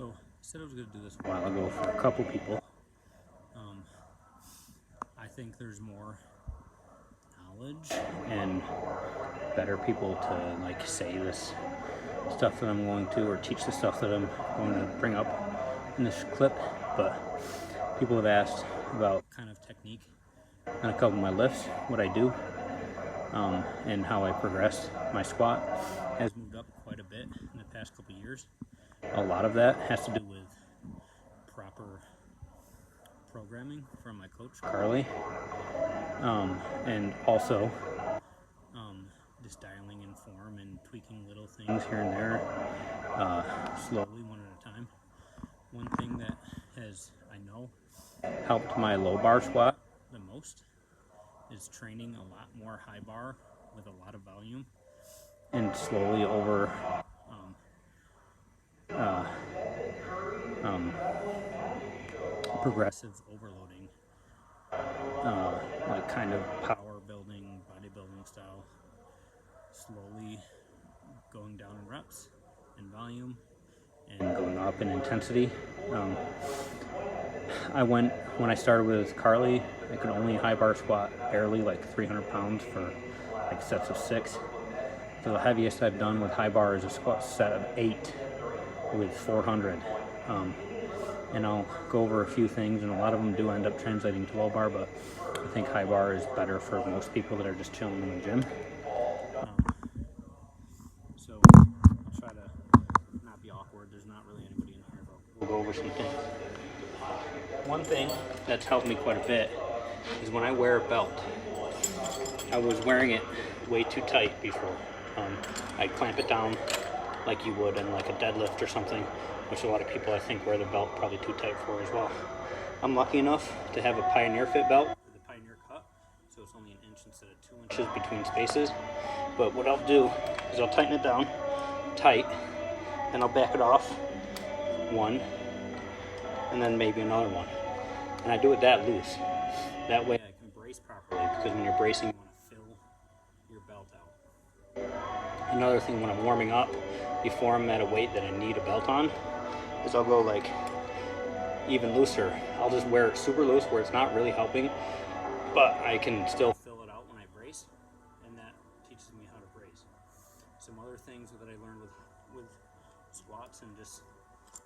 So I said I was going to do this a while ago for a couple people. I think there's more knowledge and better people to like say this stuff that I'm going to, or teach the stuff that I'm going to bring up in this clip. But people have asked about kind of technique on a couple of my lifts, what I do, and how I progressed. My squat has moved up quite a bit in the past couple of years. A lot of that has to do with proper programming from my coach, Carly, and also just dialing in form and tweaking little things here and there, slowly, one at a time. One thing that has, I know, helped my low bar squat the most is training a lot more high bar with a lot of volume and slowly over progressive overloading, like kind of power building, bodybuilding style, slowly going down in reps and volume and going up in intensity. When I started with Carly, I could only high bar squat barely, like 300 pounds for like sets of 6. So the heaviest I've done with high bar is a squat set of 8 with 400. And I'll go over a few things, and a lot of them do end up translating to low bar, but I think high bar is better for most people that are just chilling in the gym. So I'll try to not be awkward. There's not really anybody in here, but we'll go over some things. One thing that's helped me quite a bit is when I wear a belt. I was wearing it way too tight before. I'd clamp it down like you would in like a deadlift or something, which a lot of people I think wear the belt probably too tight for as well. I'm lucky enough to have a Pioneer Fit belt with a Pioneer cut, so it's only 1 inch instead of 2 inches between spaces. But what I'll do is I'll tighten it down tight, then I'll back it off 1, and then maybe another 1. And I do it that loose. That way I can brace properly, because when you're bracing, you want to fill your belt out. Another thing when I'm warming up, before I'm at a weight that I need a belt on, is I'll go like even looser. I'll just wear it super loose where it's not really helping, but I can still fill it out when I brace, and that teaches me how to brace. Some other things that I learned with squats and just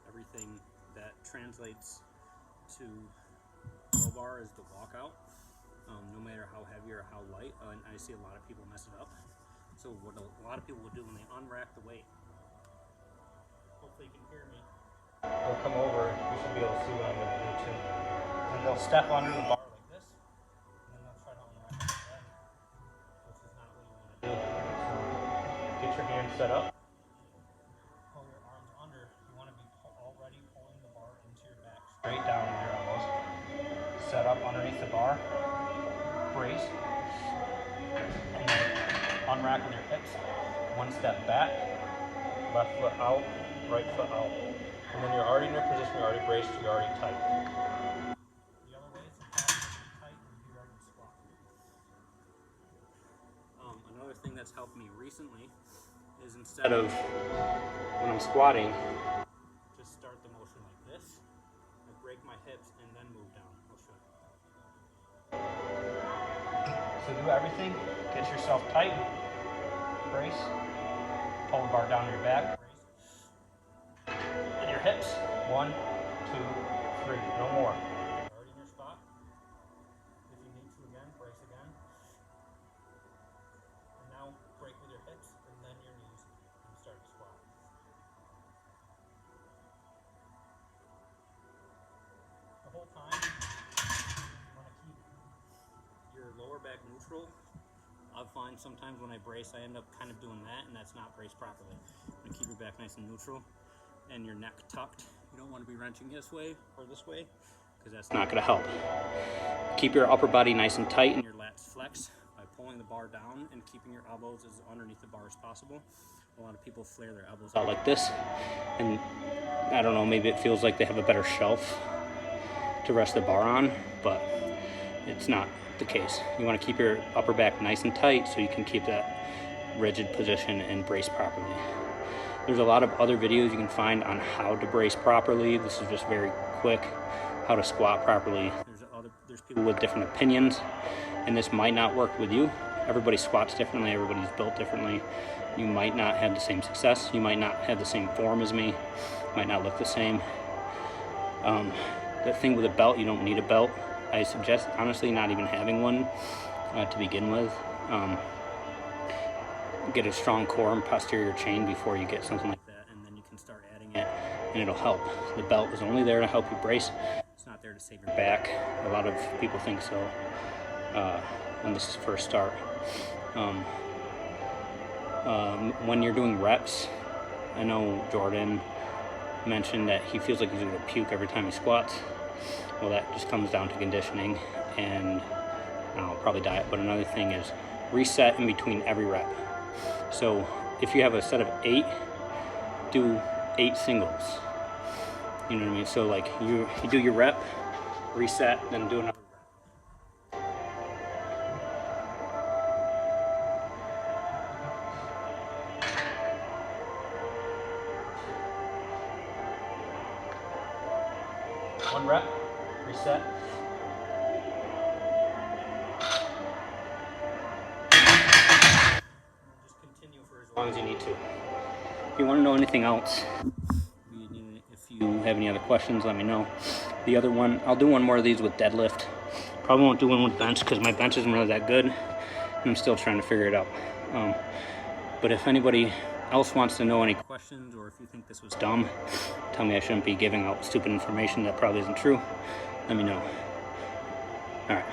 everything that translates to low bar is the walkout. No matter how heavy or how light, and I see a lot of people mess it up. So what a lot of people will do when they unrack the weight, hopefully you can hear me, they'll come over, you should be able to see what I'm going to do too, and they'll step under the bar like this, and then they'll try to unrack it again, which is not what you want to do. So get your hands set up, pull your arms under. You want to be already pulling the bar into your back, straight down with your elbows, set up underneath the bar, brace, and then unrack with your hips, 1 step back, left foot out, right foot out. And then you're already in your position, you're already braced, you're already tight. The other way is sometimes you're tight and you're ready to squat. Another thing that's helped me recently is instead of, when I'm squatting, just start the motion like this. I break my hips and then move down. I'll show you. So do everything, get yourself tight, brace, pull the bar down your back, brace, and your hips, 1, 2, 3, no more. Already in your spot. If you need to again, brace again. And now break with your hips and then your knees and start to squat. The whole time, you want to keep your lower back neutral. I find sometimes when I brace, I end up kind of doing that, and that's not braced properly. You keep your back nice and neutral and your neck tucked. You don't want to be wrenching this way or this way, because that's not going to help. Keep your upper body nice and tight and your lats flex by pulling the bar down and keeping your elbows as underneath the bar as possible. A lot of people flare their elbows out like this, and I don't know, maybe it feels like they have a better shelf to rest the bar on, but it's not the case. You want to keep your upper back nice and tight so you can keep that rigid position and brace properly. There's a lot of other videos you can find on how to brace properly. This is just very quick, how to squat properly. There's people with different opinions, and this might not work with you. Everybody squats differently, everybody's built differently. You might not have the same success, you might not have the same form as me, might not look the same. The thing with a belt, you don't need a belt. I suggest, honestly, not even having one to begin with. Get a strong core and posterior chain before you get something like that, and then you can start adding it, and it'll help. The belt is only there to help you brace. It's not there to save your back. A lot of people think so when this is first start. When you're doing reps, I know Jordan mentioned that he feels like he's going to puke every time he squats. Well, that just comes down to conditioning and probably diet. But another thing is reset in between every rep. So if you have a set of 8, do 8 singles. You know what I mean? So like you do your rep, reset, then do another rep. One rep, reset. Just continue for as long as you need to. If you want to know anything else, if you have any other questions, let me know. The other one, I'll do one more of these with deadlift. Probably won't do one with bench because my bench isn't really that good. I'm still trying to figure it out. But if anybody else wants to know any questions, or if you think this was dumb, tell me I shouldn't be giving out stupid information that probably isn't true, let me know. All right.